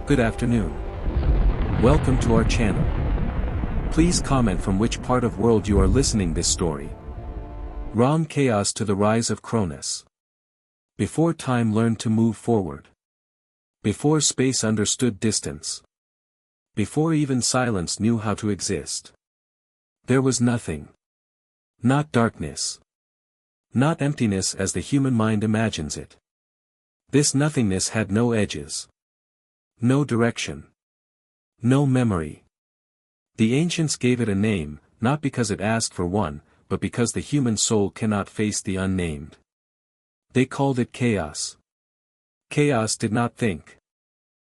Good afternoon. Welcome to our channel. Please comment from which part of world you are listening this story. From chaos to the rise of Cronus. Before time learned to move forward. Before space understood distance. Before even silence knew how to exist. There was nothing. Not darkness. Not emptiness as the human mind imagines it. This nothingness had no edges. No direction. No memory. The ancients gave it a name, not because it asked for one, but because the human soul cannot face the unnamed. They called it chaos. Chaos did not think.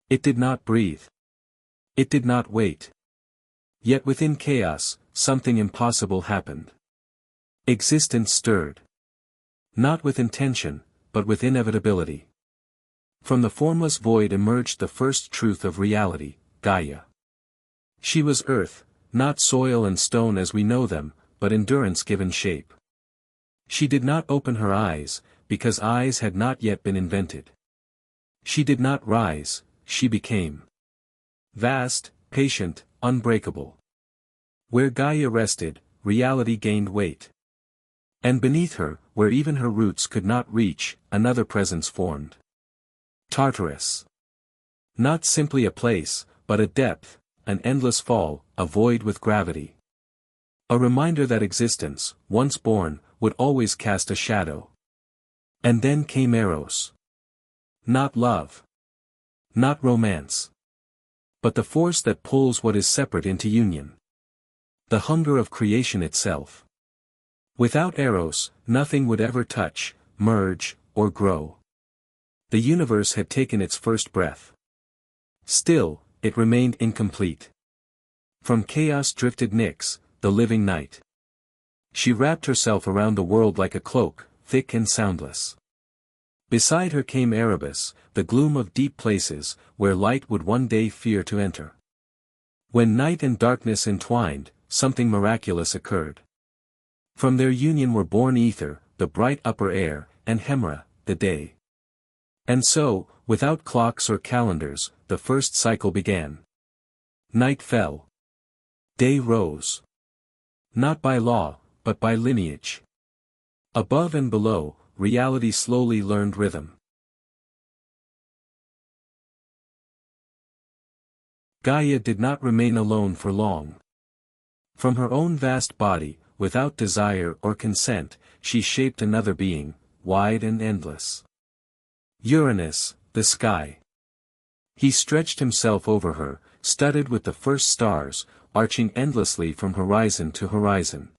It did not breathe. It did not wait. Yet within chaos, something impossible happened. Existence stirred. Not with intention, but with inevitability. From the formless void emerged the first truth of reality, Gaia. She was earth, not soil and stone as we know them, but endurance given shape. She did not open her eyes, because eyes had not yet been invented. She did not rise, she became. Vast, patient, unbreakable. Where Gaia rested, reality gained weight. And beneath her, where even her roots could not reach, another presence formed. Tartarus. Not simply a place, but a depth, an endless fall, a void with gravity. A reminder that existence, once born, would always cast a shadow. And then came Eros. Not love. Not romance. But the force that pulls what is separate into union. The hunger of creation itself. Without Eros, nothing would ever touch, merge, or grow. The universe had taken its first breath. Still, it remained incomplete. From chaos drifted Nyx, the living night. She wrapped herself around the world like a cloak, thick and soundless. Beside her came Erebus, the gloom of deep places, where light would one day fear to enter. When night and darkness entwined, something miraculous occurred. From their union were born Ether, the bright upper air, and Hemra, the day. And so, without clocks or calendars, the first cycle began. Night fell. Day rose. Not by law, but by lineage. Above and below, reality slowly learned rhythm. Gaia did not remain alone for long. From her own vast body, without desire or consent, she shaped another being, wide and endless. Uranus, the sky. He stretched himself over her, studded with the first stars, arching endlessly from horizon to horizon.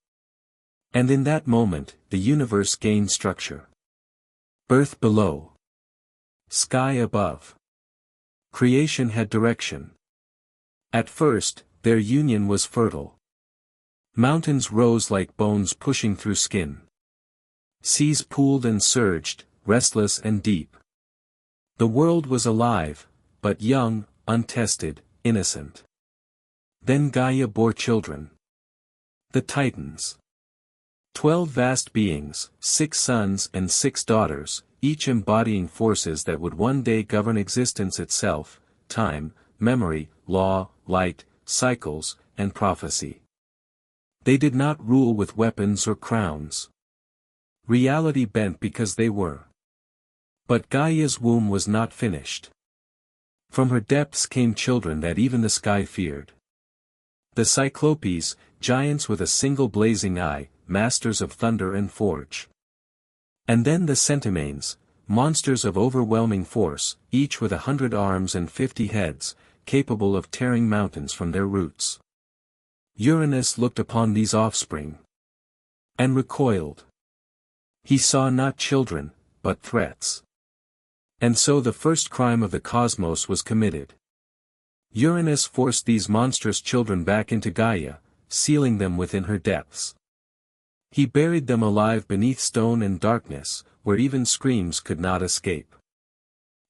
And in that moment, the universe gained structure. Earth below. Sky above. Creation had direction. At first, their union was fertile. Mountains rose like bones pushing through skin. Seas pooled and surged, restless and deep. The world was alive, but young, untested, innocent. Then Gaia bore children. The Titans. 12 vast beings, 6 sons and 6 daughters, each embodying forces that would one day govern existence itself, time, memory, law, light, cycles, and prophecy. They did not rule with weapons or crowns. Reality bent because they were. But Gaia's womb was not finished. From her depths came children that even the sky feared. The Cyclopes, giants with a single blazing eye, masters of thunder and forge. And then the Centimanes, monsters of overwhelming force, each with 100 arms and 50 heads, capable of tearing mountains from their roots. Uranus looked upon these offspring. And recoiled. He saw not children, but threats. And so the first crime of the cosmos was committed. Uranus forced these monstrous children back into Gaia, sealing them within her depths. He buried them alive beneath stone and darkness, where even screams could not escape.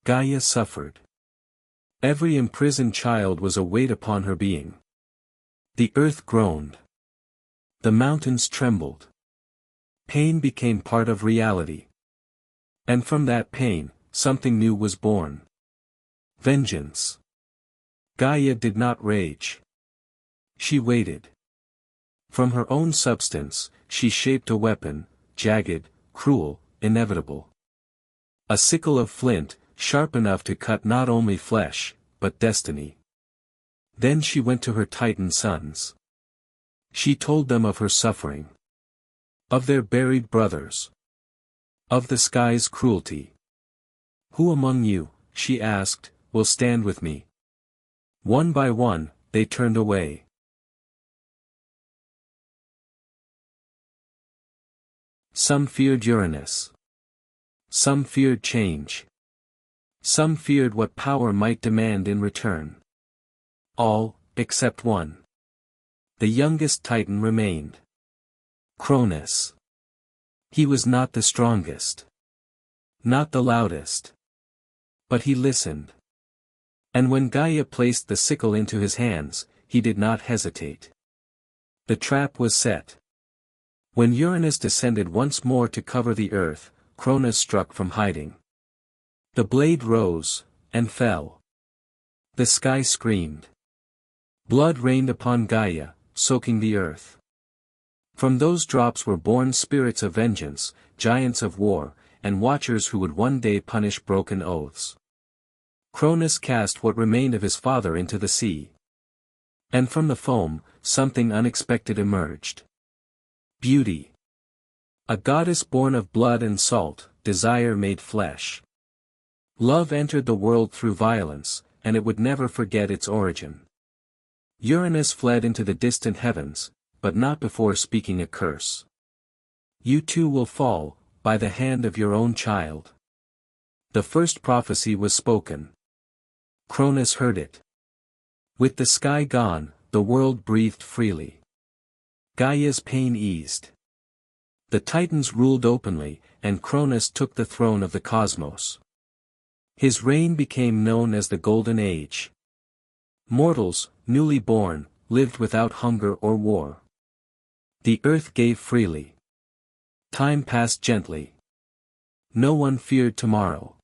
Gaia suffered. Every imprisoned child was a weight upon her being. The earth groaned. The mountains trembled. Pain became part of reality. And from that pain, something new was born. Vengeance. Gaia did not rage. She waited. From her own substance, she shaped a weapon, jagged, cruel, inevitable. A sickle of flint, sharp enough to cut not only flesh, but destiny. Then she went to her Titan sons. She told them of her suffering. Of their buried brothers. Of the sky's cruelty. Who among you, she asked, will stand with me? One by one, they turned away. Some feared Uranus. Some feared change. Some feared what power might demand in return. All, except one. The youngest Titan remained. Cronus. He was not the strongest. Not the loudest. But he listened. And when Gaia placed the sickle into his hands, he did not hesitate. The trap was set. When Uranus descended once more to cover the earth, Cronus struck from hiding. The blade rose, and fell. The sky screamed. Blood rained upon Gaia, soaking the earth. From those drops were born spirits of vengeance, giants of war, and watchers who would one day punish broken oaths. Cronus cast what remained of his father into the sea. And from the foam, something unexpected emerged. Beauty. A goddess born of blood and salt, desire made flesh. Love entered the world through violence, and it would never forget its origin. Uranus fled into the distant heavens, but not before speaking a curse. You too will fall, by the hand of your own child. The first prophecy was spoken. Cronus heard it. With the sky gone, the world breathed freely. Gaia's pain eased. The Titans ruled openly, and Cronus took the throne of the cosmos. His reign became known as the Golden Age. Mortals, newly born, lived without hunger or war. The earth gave freely. Time passed gently. No one feared tomorrow.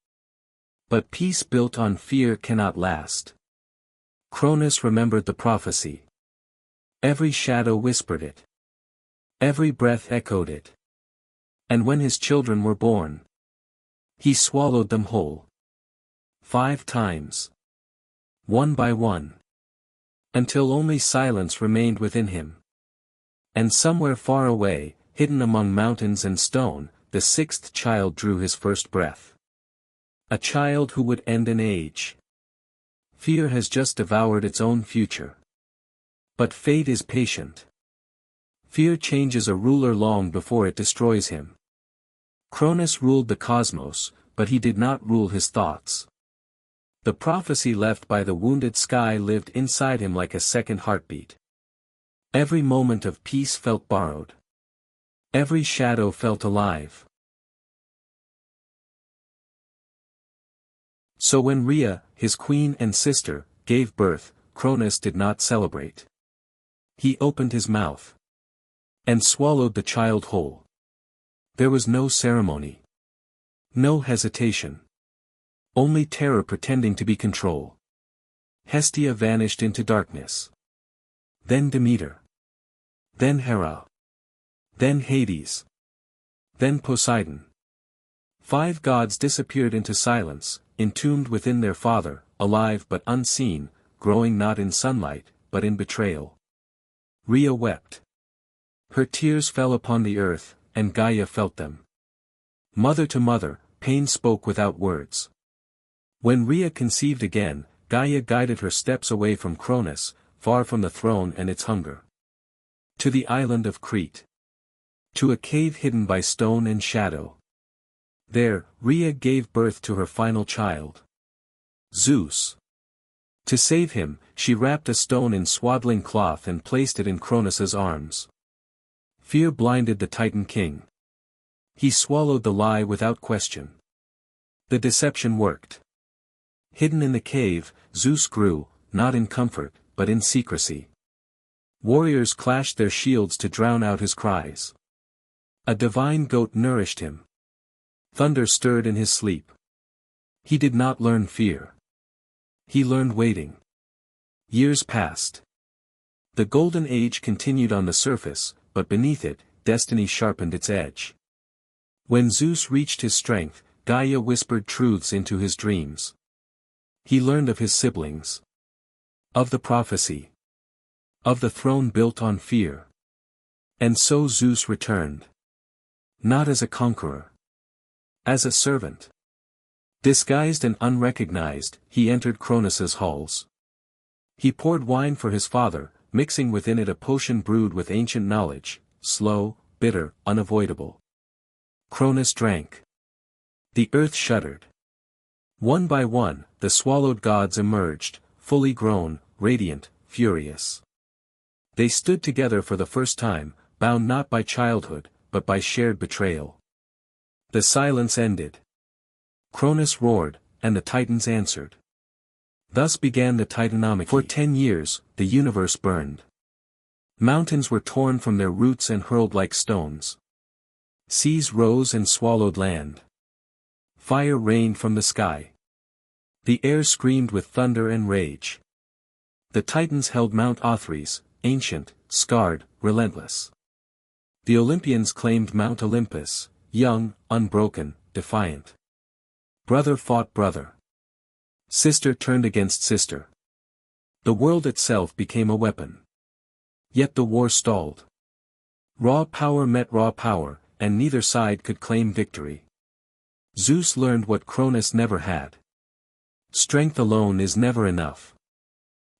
But peace built on fear cannot last. Cronus remembered the prophecy. Every shadow whispered it. Every breath echoed it. And when his children were born, he swallowed them whole. 5 times. One by one. Until only silence remained within him. And somewhere far away, hidden among mountains and stone, the 6th child drew his first breath. A child who would end an age. Fear has just devoured its own future. But fate is patient. Fear changes a ruler long before it destroys him. Cronus ruled the cosmos, but he did not rule his thoughts. The prophecy left by the wounded sky lived inside him like a second heartbeat. Every moment of peace felt borrowed. Every shadow felt alive. So when Rhea, his queen and sister, gave birth, Cronus did not celebrate. He opened his mouth. And swallowed the child whole. There was no ceremony. No hesitation. Only terror pretending to be control. Hestia vanished into darkness. Then Demeter. Then Hera. Then Hades. Then Poseidon. 5 gods disappeared into silence, entombed within their father, alive but unseen, growing not in sunlight, but in betrayal. Rhea wept. Her tears fell upon the earth, and Gaia felt them. Mother to mother, pain spoke without words. When Rhea conceived again, Gaia guided her steps away from Cronus, far from the throne and its hunger. To the island of Crete. To a cave hidden by stone and shadow. There, Rhea gave birth to her final child. Zeus. To save him, she wrapped a stone in swaddling cloth and placed it in Cronus's arms. Fear blinded the Titan king. He swallowed the lie without question. The deception worked. Hidden in the cave, Zeus grew, not in comfort, but in secrecy. Warriors clashed their shields to drown out his cries. A divine goat nourished him. Thunder stirred in his sleep. He did not learn fear. He learned waiting. Years passed. The Golden Age continued on the surface, but beneath it, destiny sharpened its edge. When Zeus reached his strength, Gaia whispered truths into his dreams. He learned of his siblings. Of the prophecy. Of the throne built on fear. And so Zeus returned. Not as a conqueror. As a servant. Disguised and unrecognized, he entered Cronus's halls. He poured wine for his father, mixing within it a potion brewed with ancient knowledge, slow, bitter, unavoidable. Cronus drank. The earth shuddered. One by one, the swallowed gods emerged, fully grown, radiant, furious. They stood together for the first time, bound not by childhood, but by shared betrayal. The silence ended. Cronus roared, and the Titans answered. Thus began the titanomachy. For 10 years, the universe burned. Mountains were torn from their roots and hurled like stones. Seas rose and swallowed land. Fire rained from the sky. The air screamed with thunder and rage. The Titans held Mount Othrys, ancient, scarred, relentless. The Olympians claimed Mount Olympus, young, unbroken, defiant. Brother fought brother. Sister turned against sister. The world itself became a weapon. Yet the war stalled. Raw power met raw power, and neither side could claim victory. Zeus learned what Cronus never had. Strength alone is never enough.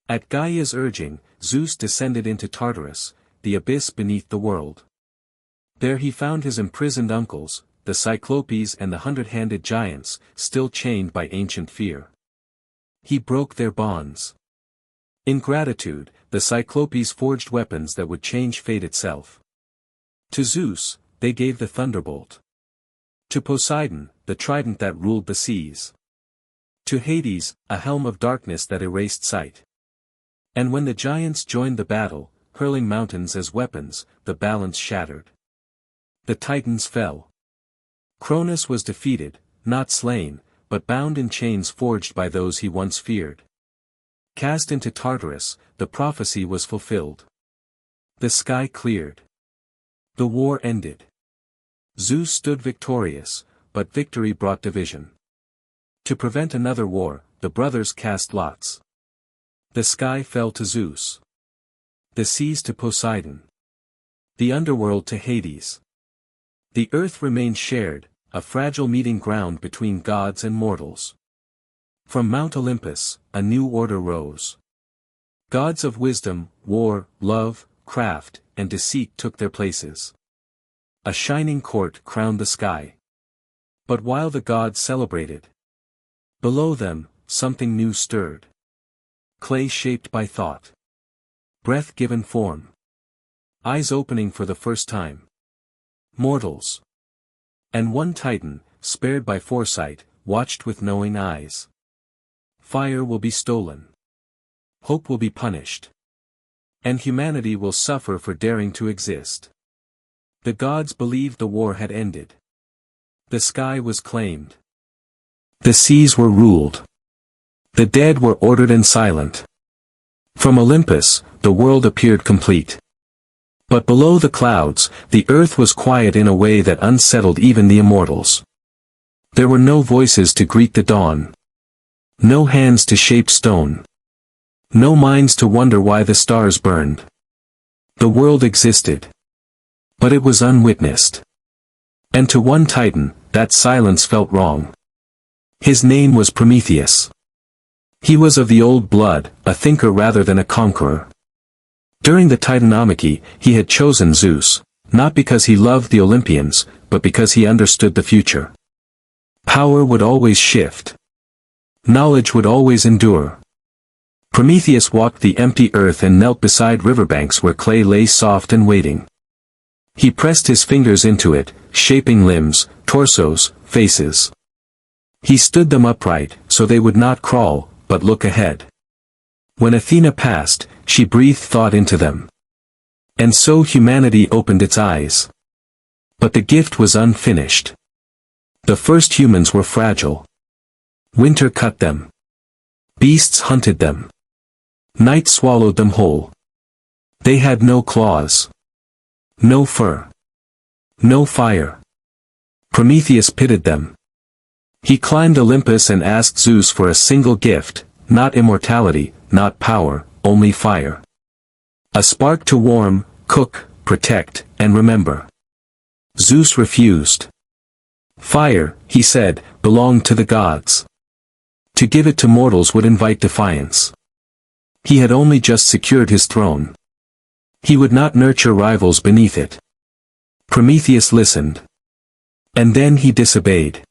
At Gaia's urging, Zeus descended into Tartarus, the abyss beneath the world. There he found his imprisoned uncles, the Cyclopes and the hundred-handed giants, still chained by ancient fear. He broke their bonds. In gratitude, the Cyclopes forged weapons that would change fate itself. To Zeus, they gave the thunderbolt. To Poseidon, the trident that ruled the seas. To Hades, a helm of darkness that erased sight. And when the giants joined the battle, hurling mountains as weapons, the balance shattered. The Titans fell. Cronus was defeated, not slain, but bound in chains forged by those he once feared. Cast into Tartarus, the prophecy was fulfilled. The sky cleared. The war ended. Zeus stood victorious, but victory brought division. To prevent another war, the brothers cast lots. The sky fell to Zeus. The seas to Poseidon. The underworld to Hades. The earth remained shared, a fragile meeting ground between gods and mortals. From Mount Olympus, a new order rose. Gods of wisdom, war, love, craft, and deceit took their places. A shining court crowned the sky. But while the gods celebrated, below them, something new stirred. Clay shaped by thought. Breath given form. Eyes opening for the first time. Mortals. And one Titan, spared by foresight, watched with knowing eyes. Fire will be stolen. Hope will be punished. And humanity will suffer for daring to exist. The gods believed the war had ended. The sky was claimed. The seas were ruled. The dead were ordered and silent. From Olympus, the world appeared complete. But below the clouds, the earth was quiet in a way that unsettled even the immortals. There were no voices to greet the dawn. No hands to shape stone. No minds to wonder why the stars burned. The world existed. But it was unwitnessed. And to one Titan, that silence felt wrong. His name was Prometheus. He was of the old blood, a thinker rather than a conqueror. During the titanomachy, he had chosen Zeus, not because he loved the Olympians, but because he understood the future. Power would always shift. Knowledge would always endure. Prometheus walked the empty earth and knelt beside riverbanks where clay lay soft and waiting. He pressed his fingers into it, shaping limbs, torsos, faces. He stood them upright, so they would not crawl, but look ahead. When Athena passed, she breathed thought into them. And so humanity opened its eyes. But the gift was unfinished. The first humans were fragile. Winter cut them. Beasts hunted them. Night swallowed them whole. They had no claws. No fur. No fire. Prometheus pitied them. He climbed Olympus and asked Zeus for a single gift, not immortality, not power, only fire. A spark to warm, cook, protect, and remember. Zeus refused. Fire, he said, belonged to the gods. To give it to mortals would invite defiance. He had only just secured his throne. He would not nurture rivals beneath it. Prometheus listened. And then he disobeyed.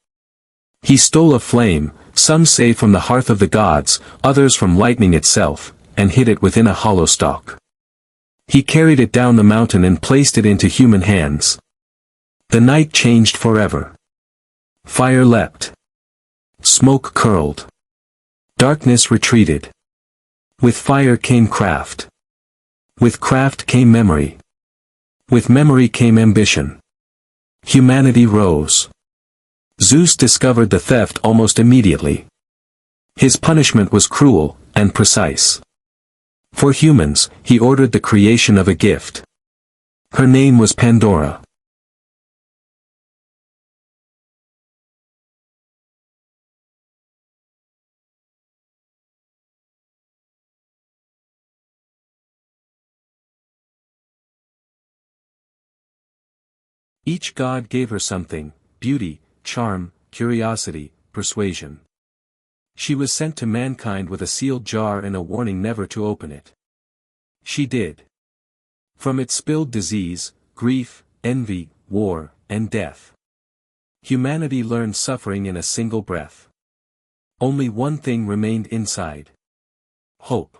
He stole a flame, some say from the hearth of the gods, others from lightning itself, and hid it within a hollow stalk. He carried it down the mountain and placed it into human hands. The night changed forever. Fire leapt. Smoke curled. Darkness retreated. With fire came craft. With craft came memory. With memory came ambition. Humanity rose. Zeus discovered the theft almost immediately. His punishment was cruel and precise. For humans, he ordered the creation of a gift. Her name was Pandora. Each god gave her something: beauty, charm, curiosity, persuasion. She was sent to mankind with a sealed jar and a warning never to open it. She did. From it spilled disease, grief, envy, war, and death. Humanity learned suffering in a single breath. Only one thing remained inside: hope.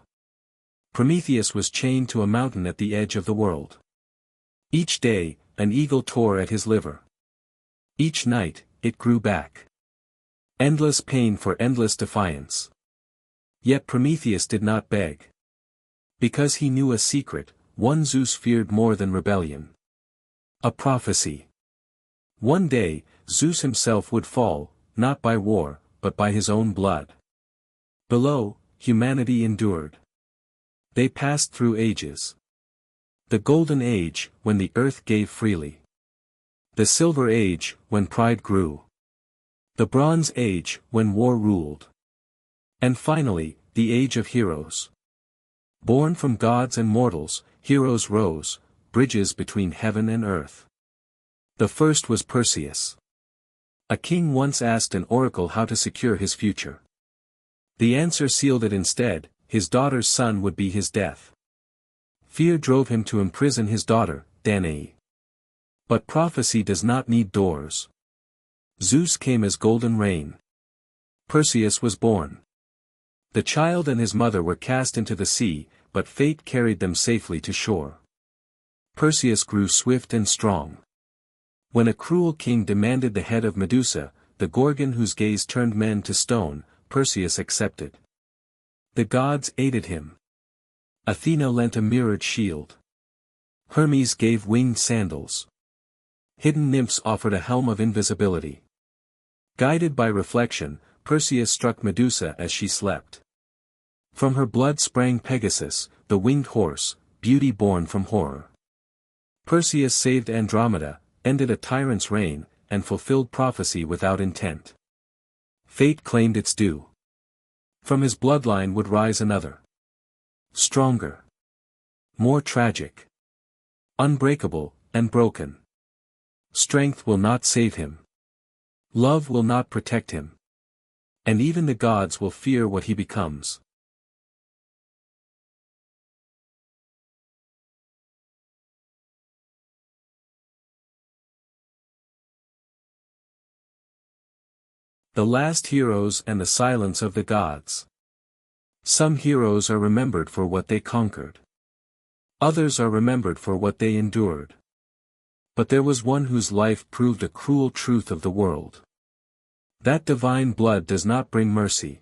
Prometheus was chained to a mountain at the edge of the world. Each day, an eagle tore at his liver. Each night, it grew back. Endless pain for endless defiance. Yet Prometheus did not beg. Because he knew a secret, one Zeus feared more than rebellion. A prophecy. One day, Zeus himself would fall, not by war, but by his own blood. Below, humanity endured. They passed through ages. The Golden Age, when the earth gave freely. The Silver Age, when pride grew. The Bronze Age, when war ruled. And finally, the Age of Heroes. Born from gods and mortals, heroes rose, bridges between heaven and earth. The first was Perseus. A king once asked an oracle how to secure his future. The answer sealed it instead: his daughter's son would be his death. Fear drove him to imprison his daughter, Danae. But prophecy does not need doors. Zeus came as golden rain. Perseus was born. The child and his mother were cast into the sea, but fate carried them safely to shore. Perseus grew swift and strong. When a cruel king demanded the head of Medusa, the Gorgon whose gaze turned men to stone, Perseus accepted. The gods aided him. Athena lent a mirrored shield. Hermes gave winged sandals. Hidden nymphs offered a helm of invisibility. Guided by reflection, Perseus struck Medusa as she slept. From her blood sprang Pegasus, the winged horse, beauty born from horror. Perseus saved Andromeda, ended a tyrant's reign, and fulfilled prophecy without intent. Fate claimed its due. From his bloodline would rise another. Stronger. More tragic. Unbreakable, and broken. Strength will not save him. Love will not protect him. And even the gods will fear what he becomes. The last heroes and the silence of the gods. Some heroes are remembered for what they conquered. Others are remembered for what they endured. But there was one whose life proved a cruel truth of the world. That divine blood does not bring mercy.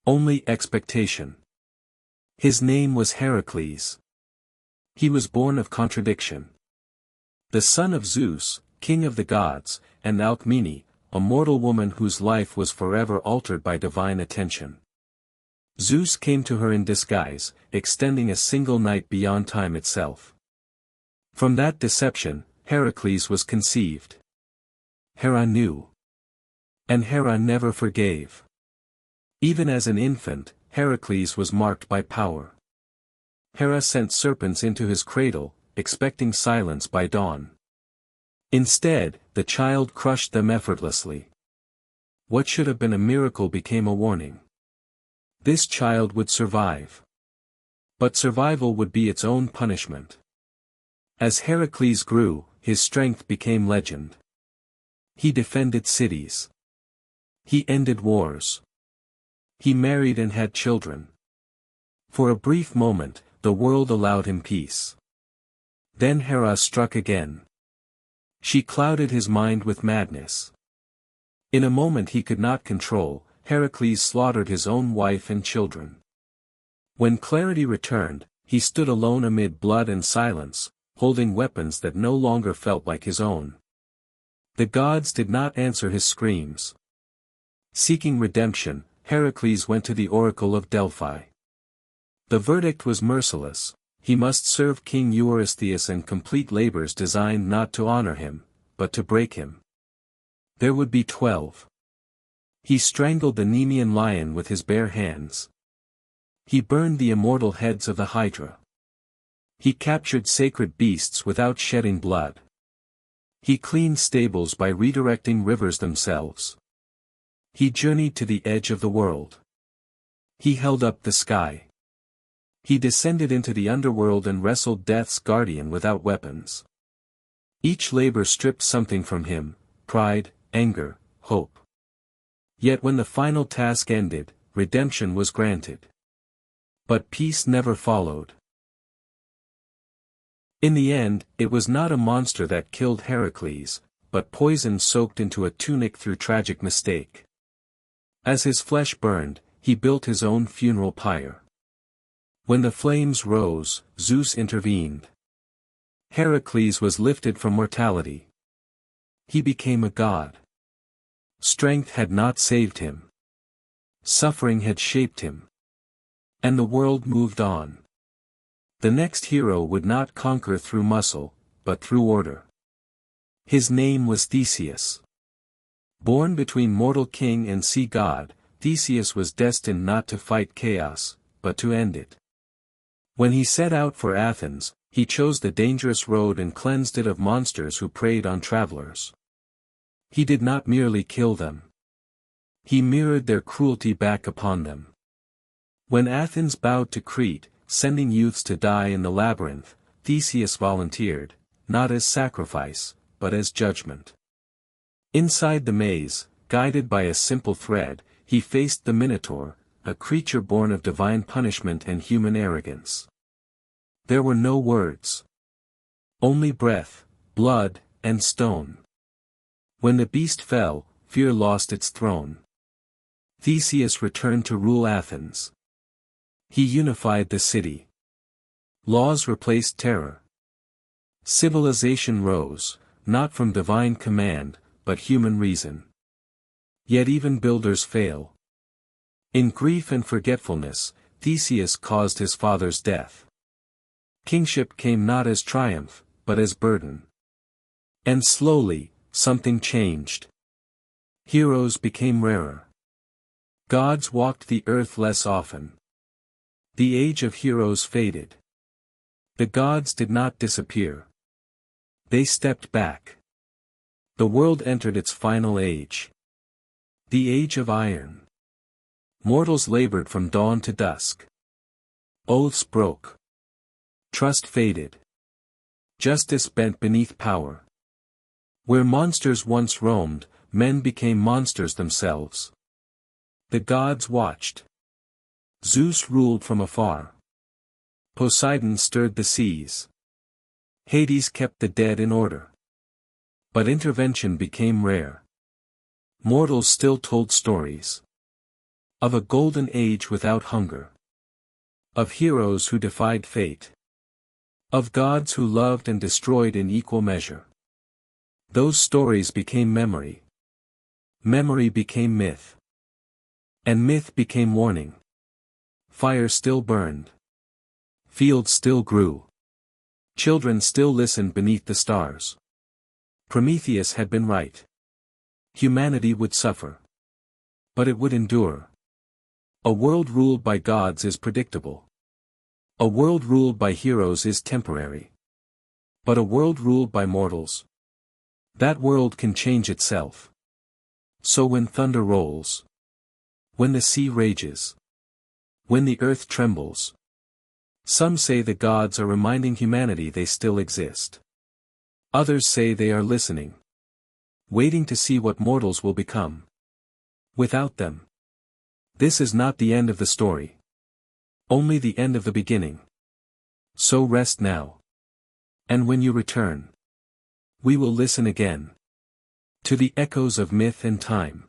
Only expectation. His name was Heracles. He was born of contradiction. The son of Zeus, king of the gods, and Alcmene, a mortal woman whose life was forever altered by divine attention. Zeus came to her in disguise, extending a single night beyond time itself. From that deception, Heracles was conceived. Hera knew. And Hera never forgave. Even as an infant, Heracles was marked by power. Hera sent serpents into his cradle, expecting silence by dawn. Instead, the child crushed them effortlessly. What should have been a miracle became a warning. This child would survive. But survival would be its own punishment. As Heracles grew, his strength became legend. He defended cities. He ended wars. He married and had children. For a brief moment, the world allowed him peace. Then Hera struck again. She clouded his mind with madness. In a moment he could not control, Heracles slaughtered his own wife and children. When clarity returned, he stood alone amid blood and silence, holding weapons that no longer felt like his own. The gods did not answer his screams. Seeking redemption, Heracles went to the oracle of Delphi. The verdict was merciless: he must serve King Eurystheus and complete labors designed not to honor him, but to break him. There would be 12. He strangled the Nemean lion with his bare hands. He burned the immortal heads of the Hydra. He captured sacred beasts without shedding blood. He cleaned stables by redirecting rivers themselves. He journeyed to the edge of the world. He held up the sky. He descended into the underworld and wrestled Death's guardian without weapons. Each labor stripped something from him: pride, anger, hope. Yet when the final task ended, redemption was granted. But peace never followed. In the end, it was not a monster that killed Heracles, but poison soaked into a tunic through tragic mistake. As his flesh burned, he built his own funeral pyre. When the flames rose, Zeus intervened. Heracles was lifted from mortality. He became a god. Strength had not saved him. Suffering had shaped him. And the world moved on. The next hero would not conquer through muscle, but through order. His name was Theseus. Born between mortal king and sea god, Theseus was destined not to fight chaos, but to end it. When he set out for Athens, he chose the dangerous road and cleansed it of monsters who preyed on travelers. He did not merely kill them. He mirrored their cruelty back upon them. When Athens bowed to Crete, sending youths to die in the labyrinth, Theseus volunteered, not as sacrifice, but as judgment. Inside the maze, guided by a simple thread, he faced the Minotaur, a creature born of divine punishment and human arrogance. There were no words. Only breath, blood, and stone. When the beast fell, fear lost its throne. Theseus returned to rule Athens. He unified the city. Laws replaced terror. Civilization rose, not from divine command, but human reason. Yet even builders fail. In grief and forgetfulness, Theseus caused his father's death. Kingship came not as triumph, but as burden. And slowly, something changed. Heroes became rarer. Gods walked the earth less often. The age of heroes faded. The gods did not disappear. They stepped back. The world entered its final age. The age of iron. Mortals labored from dawn to dusk. Oaths broke. Trust faded. Justice bent beneath power. Where monsters once roamed, men became monsters themselves. The gods watched. Zeus ruled from afar. Poseidon stirred the seas. Hades kept the dead in order. But intervention became rare. Mortals still told stories. Of a golden age without hunger. Of heroes who defied fate. Of gods who loved and destroyed in equal measure. Those stories became memory. Memory became myth. And myth became warning. Fire still burned. Fields still grew. Children still listened beneath the stars. Prometheus had been right. Humanity would suffer. But it would endure. A world ruled by gods is predictable. A world ruled by heroes is temporary. But a world ruled by mortals, that world can change itself. So when thunder rolls, when the sea rages, when the earth trembles, some say the gods are reminding humanity they still exist. Others say they are listening, waiting to see what mortals will become without them. This is not the end of the story. Only the end of the beginning. So rest now. And when you return, we will listen again to the echoes of myth and time.